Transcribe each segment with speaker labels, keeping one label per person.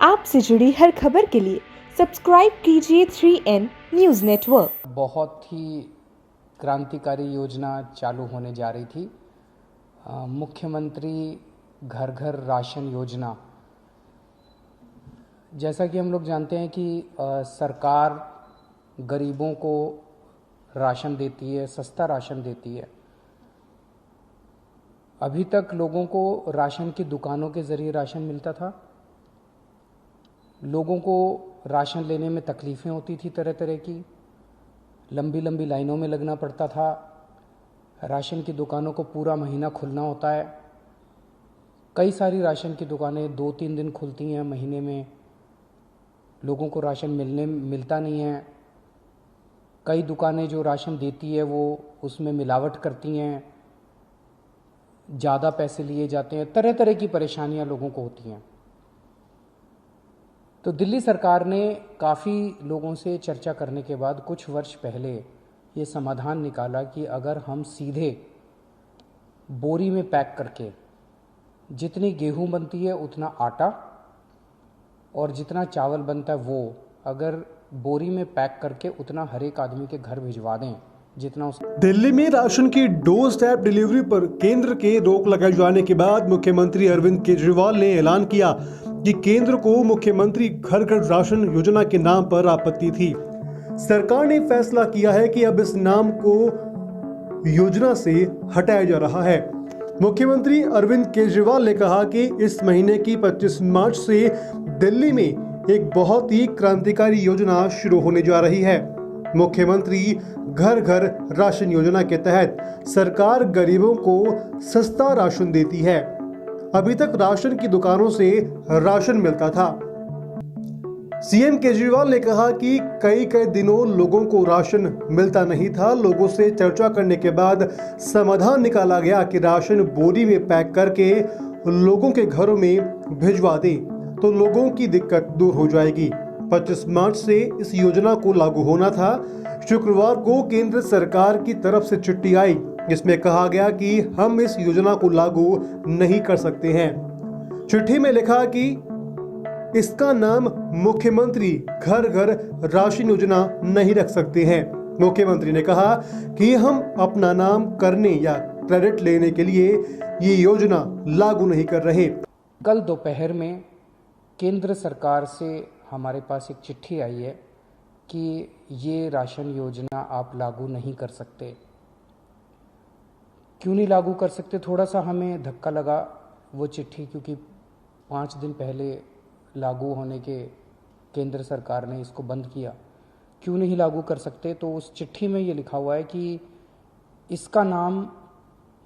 Speaker 1: आपसे जुड़ी हर खबर के लिए सब्सक्राइब कीजिए 3N न्यूज़ नेटवर्क।
Speaker 2: बहुत ही क्रांतिकारी योजना चालू होने जा रही थी। मुख्यमंत्री घर घर राशन योजना। जैसा कि हम लोग जानते हैं कि सरकार गरीबों को राशन देती है, सस्ता राशन देती है। अभी तक लोगों को राशन की दुकानों के ज़रिए राशन मिलता था। लोगों को राशन लेने में तकलीफ़ें होती थी, तरह तरह की लंबी लंबी लाइनों में लगना पड़ता था। राशन की दुकानों को पूरा महीना खुलना होता है। कई सारी राशन की दुकानें 2-3 दिन खुलती हैं महीने में। लोगों को राशन मिलता नहीं है। कई दुकानें जो राशन देती है वो उसमें मिलावट करती हैं, ज़्यादा पैसे लिए जाते हैं। तरह तरह की परेशानियां लोगों को होती हैं। तो दिल्ली सरकार ने काफ़ी लोगों से चर्चा करने के बाद कुछ वर्ष पहले ये समाधान निकाला कि अगर हम सीधे बोरी में पैक करके जितनी गेहूं बनती है उतना आटा और जितना चावल बनता है वो अगर बोरी में पैक करके उतना हर एक आदमी के घर भिजवा दें जितना उस।
Speaker 3: दिल्ली में राशन की डोर स्टेप डिलीवरी पर केंद्र के रोक लगाए जाने के बाद मुख्यमंत्री अरविंद केजरीवाल ने ऐलान किया कि केंद्र को मुख्यमंत्री घर घर राशन योजना के नाम पर आपत्ति थी। सरकार ने फैसला किया है कि अब इस नाम को योजना से हटाया जा रहा है। मुख्यमंत्री अरविंद केजरीवाल ने कहा कि इस महीने की 25 मार्च से दिल्ली में एक बहुत ही क्रांतिकारी योजना शुरू होने जा रही है। मुख्यमंत्री घर घर राशन योजना के तहत सरकार गरीबों को सस्ता राशन देती है। अभी तक राशन की दुकानों से राशन मिलता था। सीएम केजरीवाल ने कहा कि कई दिनों लोगों को राशन मिलता नहीं था। लोगों से चर्चा करने के बाद समाधान निकाला गया कि राशन बोरी में पैक करके लोगों के घरों में भिजवा दें तो लोगों की दिक्कत दूर हो जाएगी। 25 मार्च से इस योजना को लागू होना था। शुक्रवार को केंद्र सरकार की तरफ से चिट्ठी आई जिसमें कहा गया कि हम इस योजना को लागू नहीं कर सकते हैं। चिट्ठी में लिखा कि इसका नाम मुख्यमंत्री घर घर राशन योजना नहीं रख सकते हैं। मुख्यमंत्री ने कहा कि हम अपना नाम करने या क्रेडिट लेने के लिए ये योजना लागू नहीं कर रहे।
Speaker 2: कल दोपहर में केंद्र सरकार से हमारे पास एक चिट्ठी आई है कि ये राशन योजना आप लागू नहीं कर सकते। क्यों नहीं लागू कर सकते? थोड़ा सा हमें धक्का लगा वो चिट्ठी, क्योंकि 5 दिन पहले लागू होने के केंद्र सरकार ने इसको बंद किया। क्यों नहीं लागू कर सकते? तो उस चिट्ठी में ये लिखा हुआ है कि इसका नाम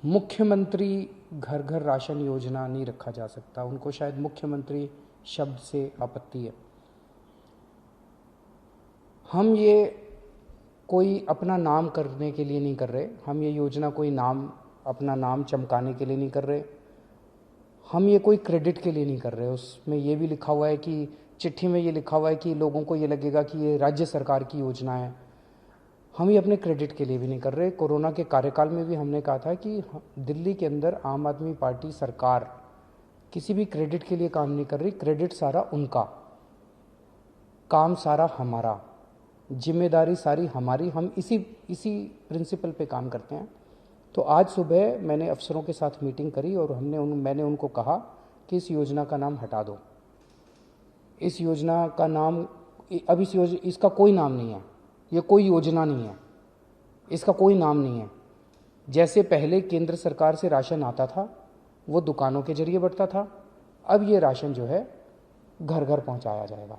Speaker 2: मुख्यमंत्री घर घर राशन योजना नहीं रखा जा सकता। उनको शायद मुख्यमंत्री शब्द से आपत्ति है। हम ये कोई अपना नाम करने के लिए नहीं कर रहे। हम ये योजना कोई अपना नाम चमकाने के लिए नहीं कर रहे। हम ये कोई क्रेडिट के लिए नहीं कर रहे। उसमें ये भी लिखा हुआ है कि चिट्ठी में ये लिखा हुआ है कि लोगों को ये लगेगा कि ये राज्य सरकार की योजना है। हम ये अपने क्रेडिट के लिए भी नहीं कर रहे। कोरोना के कार्यकाल में भी हमने कहा था कि दिल्ली के अंदर आम आदमी पार्टी सरकार किसी भी क्रेडिट के लिए काम नहीं कर रही। क्रेडिट सारा उनका, काम सारा हमारा, जिम्मेदारी सारी हमारी। हम इसी प्रिंसिपल पे काम करते हैं। तो आज सुबह मैंने अफसरों के साथ मीटिंग करी और मैंने उनको कहा कि इस योजना का नाम हटा दो। इस योजना का नाम अब इसका कोई नाम नहीं है। ये कोई योजना नहीं है, इसका कोई नाम नहीं है। जैसे पहले केंद्र सरकार से राशन आता था वो दुकानों के जरिए बढ़ता था, अब ये राशन जो है घर घर पहुंचाया जाएगा।